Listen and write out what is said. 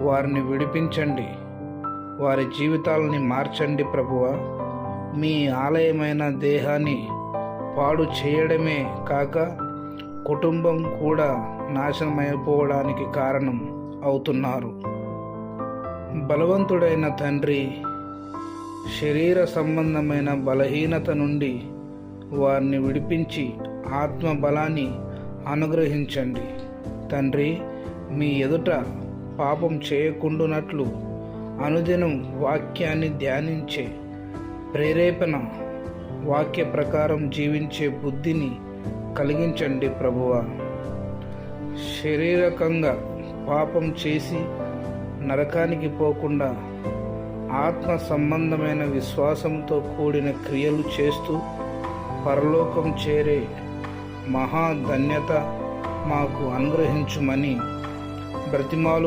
వారిని విడిపించండి, వారి జీవితాలని మార్చండి ప్రభువా. మీ ఆలయమైన దేహాన్ని పాడు చేయడమే కాక కుటుంబం కూడా నాశనమైపోవడానికి కారణం అవుతున్నారు. బలవంతుడైన తండ్రి, శరీర సంబంధమైన బలహీనత నుండి వారిని విడిపించి ఆత్మ బలాన్ని అనుగ్రహించండి తండ్రి. మీ ఎదుట పాపం చేయకుండునట్లు అనుదినం వాక్యాన్ని ధ్యానించే ప్రేరేపణ, వాక్య ప్రకారం జీవించే బుద్ధిని కలిగించండి ప్రభువా. శారీరకంగా పాపం చేసి నరకానికి పోకుండా ఆత్మ సంబంధమైన విశ్వాసంతో కూడిన క్రియలు చేస్తూ పరలోకం చేరే మహాధన్యత మాకు అనుగ్రహించుమని బ్రతిమాలు